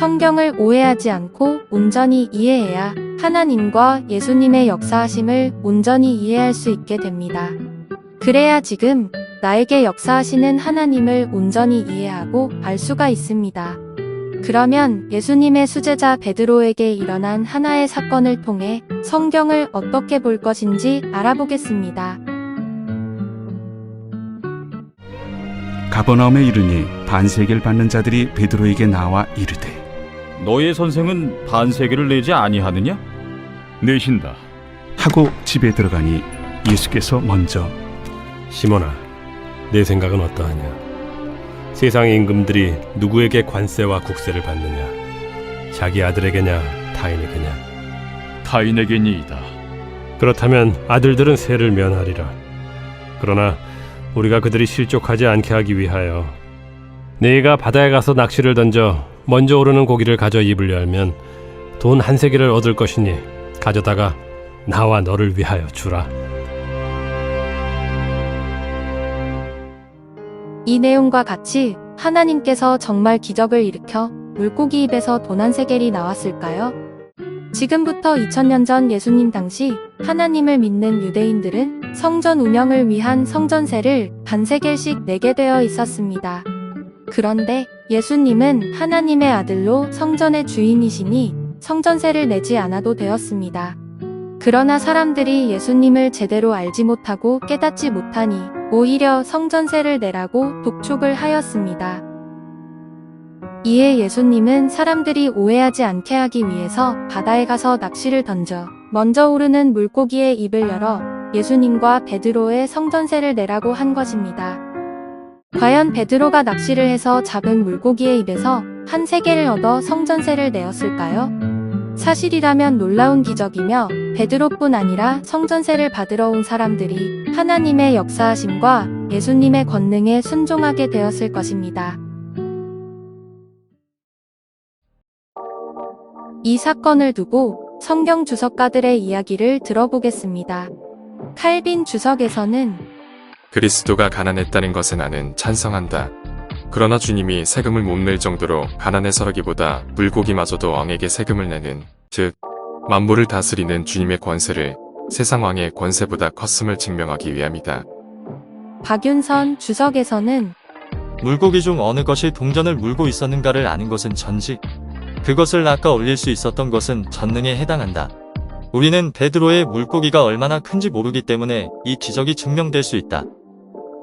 성경을 오해하지 않고 온전히 이해해야 하나님과 예수님의 역사하심을 온전히 이해할 수 있게 됩니다. 그래야 지금 나에게 역사하시는 하나님을 온전히 이해하고 알 수가 있습니다. 그러면 예수님의 수제자 베드로에게 일어난 하나의 사건을 통해 성경을 어떻게 볼 것인지 알아보겠습니다. 가버나움에 이르니 반세계를 받는 자들이 베드로에게 나와 이르되 너의 선생은 반세계를 내지 아니하느냐? 내신다. 하고 집에 들어가니 예수께서 먼저 시몬아, 내 생각은 어떠하냐? 세상의 임금들이 누구에게 관세와 국세를 받느냐? 자기 아들에게냐, 타인에게냐? 타인에게니이다. 그렇다면 아들들은 세를 면하리라. 그러나 우리가 그들이 실족하지 않게 하기 위하여 네가 바다에 가서 낚시를 던져 먼저 오르는 고기를 가져 입을 열면 돈 한 세겔을 얻을 것이니 가져다가 나와 너를 위하여 주라. 이 내용과 같이 하나님께서 정말 기적을 일으켜 물고기 입에서 돈 한 세겔이 나왔을까요? 지금부터 2000년 전 예수님 당시 하나님을 믿는 유대인들은 성전 운영을 위한 성전세를 반세겔씩 내게 되어 있었습니다. 그런데 예수님은 하나님의 아들로 성전의 주인이시니 성전세를 내지 않아도 되었습니다. 그러나 사람들이 예수님을 제대로 알지 못하고 깨닫지 못하니 오히려 성전세를 내라고 독촉을 하였습니다. 이에 예수님은 사람들이 오해하지 않게 하기 위해서 바다에 가서 낚시를 던져 먼저 오르는 물고기의 입을 열어 예수님과 베드로의 성전세를 내라고 한 것입니다. 과연 베드로가 낚시를 해서 잡은 물고기의 입에서 한 세겔을 얻어 성전세를 내었을까요? 사실이라면 놀라운 기적이며 베드로뿐 아니라 성전세를 받으러 온 사람들이 하나님의 역사하심과 예수님의 권능에 순종하게 되었을 것입니다. 이 사건을 두고 성경 주석가들의 이야기를 들어보겠습니다. 칼빈 주석에서는 그리스도가 가난했다는 것에 나는 찬성한다. 그러나 주님이 세금을 못 낼 정도로 가난해서라기보다 물고기마저도 왕에게 세금을 내는, 즉 만물을 다스리는 주님의 권세를 세상 왕의 권세보다 컸음을 증명하기 위함이다. 박윤선 주석에서는 물고기 중 어느 것이 동전을 물고 있었는가를 아는 것은 천지, 그것을 낚아 올릴 수 있었던 것은 전능에 해당한다. 우리는 베드로의 물고기가 얼마나 큰지 모르기 때문에 이 기적이 증명될 수 있다.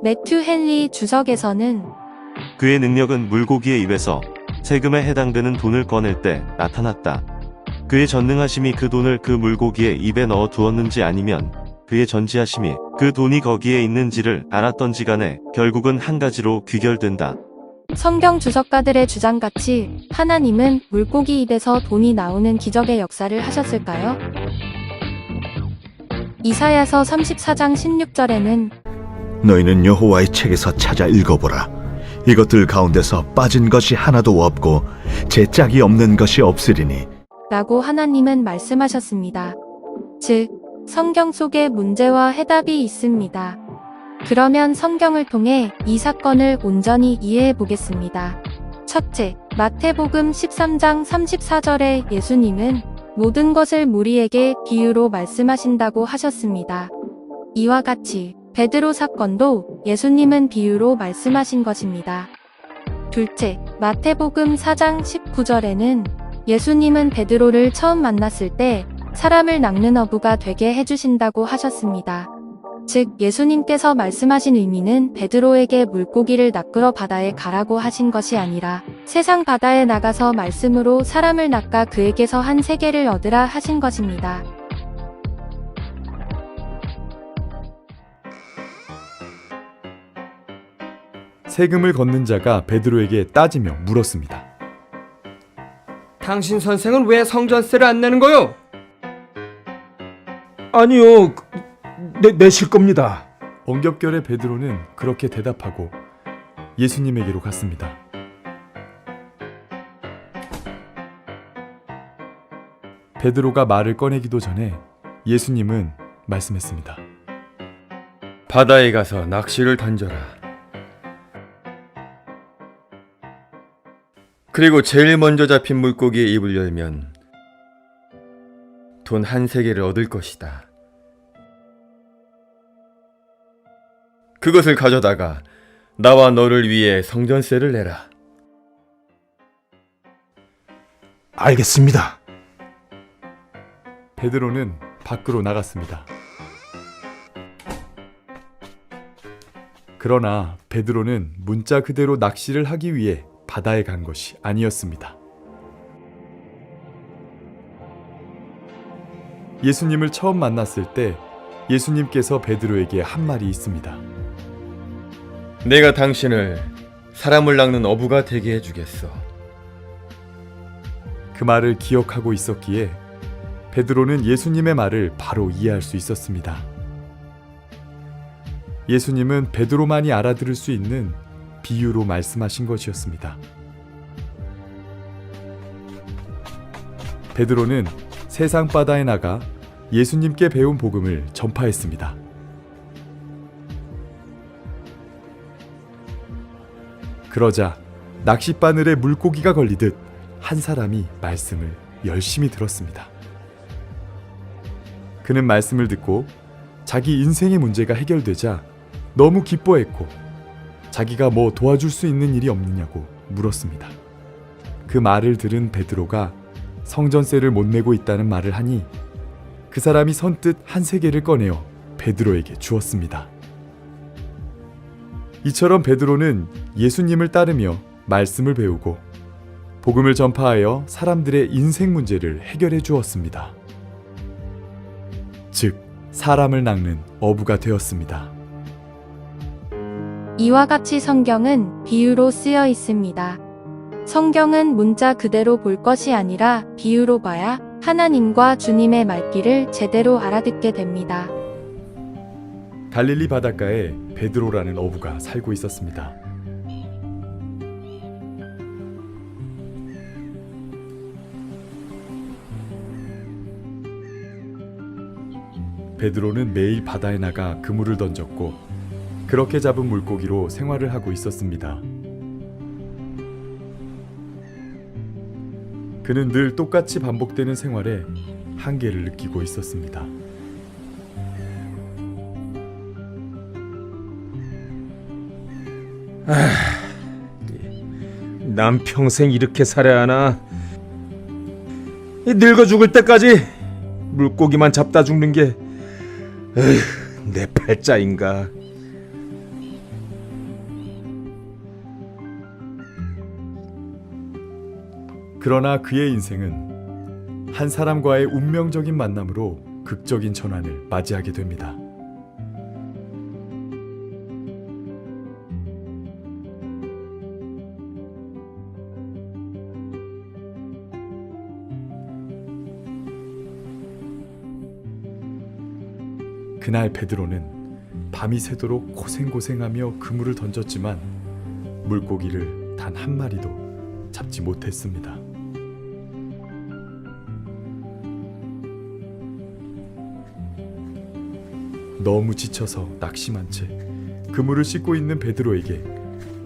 매튜 헨리 주석에서는 그의 능력은 물고기의 입에서 세금에 해당되는 돈을 꺼낼 때 나타났다. 그의 전능하심이 그 돈을 그 물고기의 입에 넣어 두었는지 아니면 그의 전지하심이 그 돈이 거기에 있는지를 알았던지 간에 결국은 한 가지로 귀결된다. 성경 주석가들의 주장같이 하나님은 물고기 입에서 돈이 나오는 기적의 역사를 하셨을까요? 이사야서 34장 16절에는 너희는 여호와의 책에서 찾아 읽어보라. 이것들 가운데서 빠진 것이 하나도 없고 제 짝이 없는 것이 없으리니 라고 하나님은 말씀하셨습니다. 즉, 성경 속에 문제와 해답이 있습니다. 그러면 성경을 통해 이 사건을 온전히 이해해 보겠습니다. 첫째, 마태복음 13장 34절에 예수님은 모든 것을 무리에게 비유로 말씀하신다고 하셨습니다. 이와 같이 베드로 사건도 예수님은 비유로 말씀하신 것입니다. 둘째, 마태복음 4장 19절에는 예수님은 베드로를 처음 만났을 때 사람을 낚는 어부가 되게 해주신다고 하셨습니다. 즉, 예수님께서 말씀하신 의미는 베드로에게 물고기를 낚으러 바다에 가라고 하신 것이 아니라 세상 바다에 나가서 말씀으로 사람을 낚아 그에게서 한 세겔을 얻으라 하신 것입니다. 세금을 걷는 자가 베드로에게 따지며 물었습니다. 당신 선생은 왜 성전세를 안 내는 거요? 아니요, 내실 겁니다. 엉겹결에 베드로는 그렇게 대답하고 예수님에게로 갔습니다. 베드로가 말을 꺼내기도 전에 예수님은 말씀했습니다. 바다에 가서 낚시를 던져라. 그리고 제일 먼저 잡힌 물고기의 입을 열면 돈 한 세개를 얻을 것이다. 그것을 가져다가 나와 너를 위해 성전세를 내라. 알겠습니다. 베드로는 밖으로 나갔습니다. 그러나 베드로는 문자 그대로 낚시를 하기 위해 바다에 간 것이 아니었습니다. 예수님을 처음 만났을 때 예수님께서 베드로에게 한 말이 있습니다. 내가 당신을 사람을 낚는 어부가 되게 해주겠어. 그 말을 기억하고 있었기에 베드로는 예수님의 말을 바로 이해할 수 있었습니다. 예수님은 베드로만이 알아들을 수 있는 비유로 말씀하신 것이었습니다. 베드로는 세상 바다에 나가 예수님께 배운 복음을 전파했습니다. 그러자 낚싯바늘에 물고기가 걸리듯 한 사람이 말씀을 열심히 들었습니다. 그는 말씀을 듣고 자기 인생의 문제가 해결되자 너무 기뻐했고 자기가 뭐 도와줄 수 있는 일이 없느냐고 물었습니다. 그 말을 들은 베드로가 성전세를 못 내고 있다는 말을 하니 그 사람이 선뜻 한 세개를 꺼내어 베드로에게 주었습니다. 이처럼 베드로는 예수님을 따르며 말씀을 배우고 복음을 전파하여 사람들의 인생 문제를 해결해 주었습니다. 즉, 사람을 낚는 어부가 되었습니다. 이와 같이 성경은 비유로 쓰여 있습니다. 성경은 문자 그대로 볼 것이 아니라 비유로 봐야 하나님과 주님의 말귀를 제대로 알아듣게 됩니다. 갈릴리 바닷가에 베드로라는 어부가 살고 있었습니다. 베드로는 매일 바다에 나가 그물을 던졌고 그렇게 잡은 물고기로 생활을 하고 있었습니다. 그는 늘 똑같이 반복되는 생활에 한계를 느끼고 있었습니다. 난 평생 이렇게 살아야 하나? 늙어 죽을 때까지 물고기만 잡다 죽는 게 내 팔자인가? 그러나 그의 인생은 한 사람과의 운명적인 만남으로 극적인 전환을 맞이하게 됩니다. 그날 베드로는 밤이 새도록 고생고생하며 그물을 던졌지만 물고기를 단 한 마리도 잡지 못했습니다. 너무 지쳐서 낙심한 채 그물을 씻고 있는 베드로에게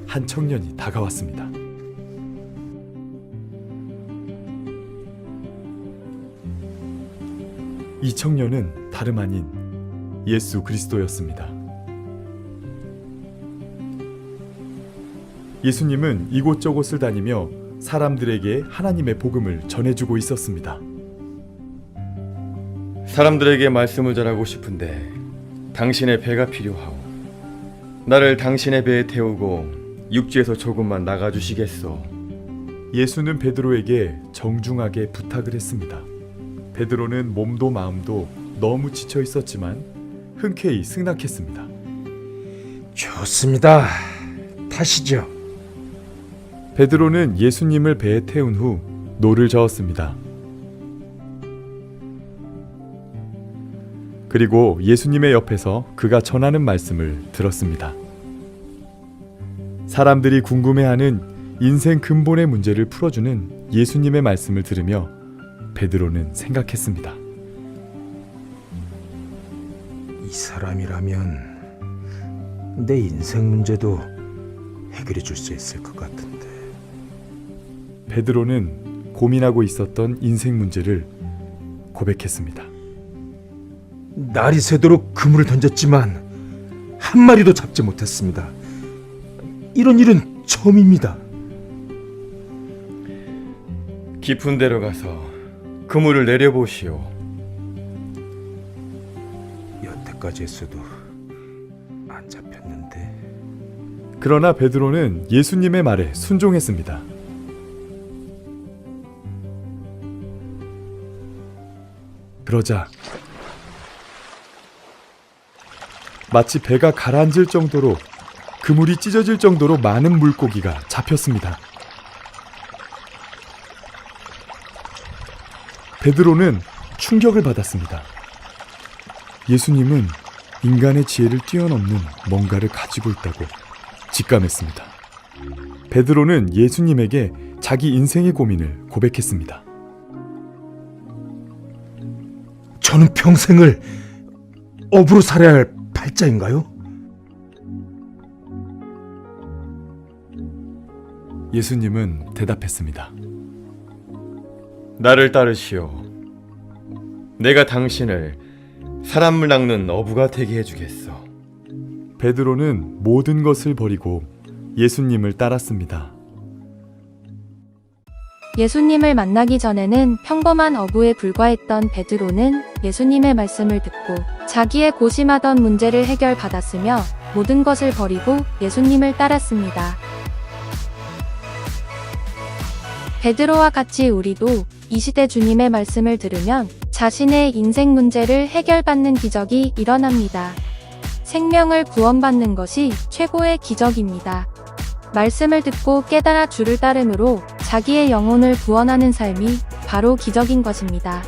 한 청년이 다가왔습니다. 이 청년은 다름 아닌 예수 그리스도였습니다. 예수님은 이곳저곳을 다니며 사람들에게 하나님의 복음을 전해주고 있었습니다. 사람들에게 말씀을 전하고 싶은데 당신의 배가 필요하오. 나를 당신의 배에 태우고 육지에서 조금만 나가주시겠소. 예수는 베드로에게 정중하게 부탁을 했습니다. 베드로는 몸도 마음도 너무 지쳐 있었지만 흔쾌히 승낙했습니다. 좋습니다. 타시죠. 베드로는 예수님을 배에 태운 후 노를 저었습니다. 그리고 예수님의 옆에서 그가 전하는 말씀을 들었습니다. 사람들이 궁금해하는 인생 근본의 문제를 풀어주는 예수님의 말씀을 들으며 베드로는 생각했습니다. 이 사람이라면 내 인생 문제도 해결해 줄 수 있을 것 같은데. 베드로는 고민하고 있었던 인생 문제를 고백했습니다. 날이 새도록 그물을 던졌지만 한 마리도 잡지 못했습니다. 이런 일은 처음입니다. 깊은 데로 가서 그물을 내려보시오. 여태까지 했어도 안 잡혔는데. 그러나 베드로는 예수님의 말에 순종했습니다. 그러자 마치 배가 가라앉을 정도로 그물이 찢어질 정도로 많은 물고기가 잡혔습니다. 베드로는 충격을 받았습니다. 예수님은 인간의 지혜를 뛰어넘는 뭔가를 가지고 있다고 직감했습니다. 베드로는 예수님에게 자기 인생의 고민을 고백했습니다. 저는 평생을 업으로 살아야 할 팔자인가요? 예수님은 대답했습니다. 나를 따르시오. 내가 당신을 사람을 낚는 어부가 되게 해주겠어. 베드로는 모든 것을 버리고 예수님을 따랐습니다. 예수님을 만나기 전에는 평범한 어부에 불과했던 베드로는 예수님의 말씀을 듣고 자기의 고심하던 문제를 해결받았으며 모든 것을 버리고 예수님을 따랐습니다. 베드로와 같이 우리도 이 시대 주님의 말씀을 들으면 자신의 인생 문제를 해결받는 기적이 일어납니다. 생명을 구원받는 것이 최고의 기적입니다. 말씀을 듣고 깨달아 주를 따름으로 자기의 영혼을 구원하는 삶이 바로 기적인 것입니다.